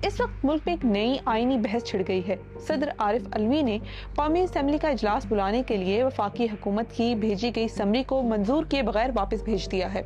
اس وقت ملک میں ایک نئی آئینی بحث چھڑ گئی ہے۔ صدر عارف علوی نے قومی اسمبلی کا اجلاس بلانے کے لیے وفاقی حکومت کی بھیجی گئی سمری کو منظور کیے بغیر واپس بھیج دیا ہے۔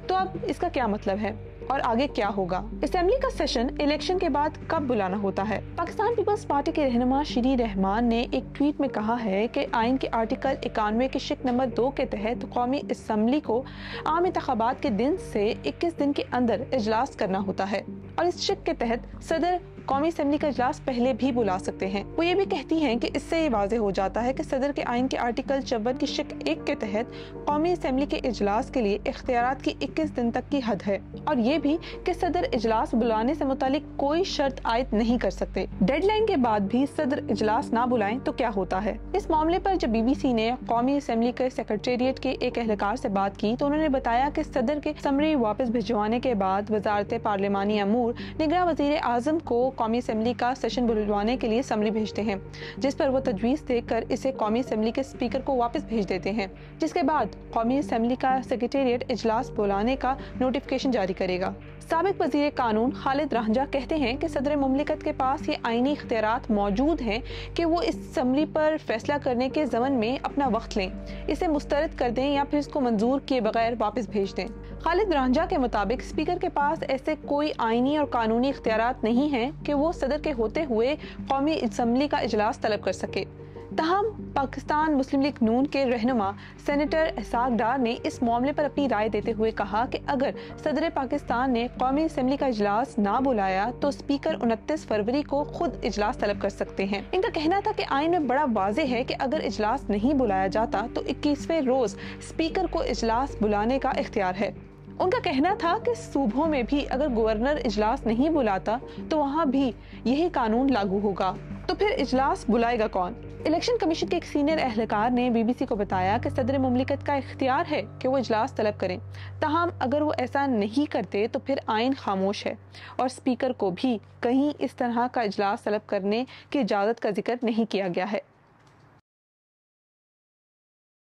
تو اب اس کا کیا مطلب ہے اور آگے کیا ہوگا؟ اسمبلی کا سیشن الیکشن کے بعد کب بلانا ہوتا ہے؟ پاکستان پیپلز پارٹی کے رہنما شیریں رحمان نے ایک ٹویٹ میں کہا ہے کہ آئین کے آرٹیکل 91 کے شق نمبر 2 کے تحت قومی اسمبلی کو عام انتخابات کے دن سے 21 دن کے اندر اجلاس کرنا ہوتا ہے، اور اس شق کے تحت صدر قومی اسمبلی کا اجلاس پہلے بھی بلا سکتے ہیں۔ وہ یہ بھی کہتی ہیں کہ اس سے یہ واضح ہو جاتا ہے کہ صدر کے آئین کے آرٹیکل 54 کی شق 1 کے تحت قومی اسمبلی کے اجلاس کے لیے اختیارات کی 21 دن تک کی حد ہے، اور یہ بھی کہ صدر اجلاس بلانے سے متعلق کوئی شرط عائد نہیں کر سکتے۔ ڈیڈ لائن کے بعد بھی صدر اجلاس نہ بلائیں تو کیا ہوتا ہے؟ اس معاملے پر جب BBC نے قومی اسمبلی کے سیکریٹریٹ کے ایک اہلکار سے بات کی تو انہوں نے بتایا کہ صدر کے سمری واپس بھجوانے کے بعد وزارت پارلیمانی امور نگراں وزیر اعظم کو قومی اسمبلی کا سیشن بلوانے کے لیے سمری بھیجتے ہیں، جس پر وہ تجویز دے کر اسے قومی اسمبلی کے اسپیکر کو واپس بھیج دیتے ہیں، جس کے بعد قومی اسمبلی کا سیکریٹریٹ اجلاس بلانے کا نوٹیفکیشن جاری کرے گا۔ سابق وزیر قانون خالد رانجھا کہتے ہیں کہ صدر مملکت کے پاس یہ آئینی اختیارات موجود ہیں کہ وہ اس اسمبلی پر فیصلہ کرنے کے ضمن میں اپنا وقت لیں، اسے مسترد کر دیں یا پھر اس کو منظور کیے بغیر واپس بھیج دیں۔ خالد رانجھا کے مطابق اسپیکر کے پاس ایسے کوئی آئینی اور قانونی اختیارات نہیں ہیں کہ وہ صدر کے ہوتے ہوئے قومی اسمبلی کا اجلاس طلب کر سکے۔ تاہم پاکستان مسلم لیگ نون کے رہنما سینیٹر اسحاق ڈار نے اس معاملے پر اپنی رائے دیتے ہوئے کہا کہ اگر صدر پاکستان نے قومی اسمبلی کا اجلاس نہ بلایا تو اسپیکر 29 فروری کو خود اجلاس طلب کر سکتے ہیں۔ ان کا کہنا تھا کہ آئین میں بڑا واضح ہے کہ اگر اجلاس نہیں بلایا جاتا تو 21ویں روز اسپیکر کو اجلاس بلانے کا اختیار ہے۔ ان کا کہنا تھا کہ صوبوں میں بھی اگر گورنر اجلاس نہیں بلاتا تو وہاں بھی یہی قانون لاگو ہوگا، تو پھر اجلاس بلائے گا کون؟ الیکشن کمیشن کے ایک سینئر اہلکار نے BBC کو بتایا کہ صدر مملکت کا اختیار ہے کہ وہ اجلاس طلب کریں، تاہم اگر وہ ایسا نہیں کرتے تو پھر آئین خاموش ہے اور اسپیکر کو بھی کہیں اس طرح کا اجلاس طلب کرنے کی اجازت کا ذکر نہیں کیا گیا ہے۔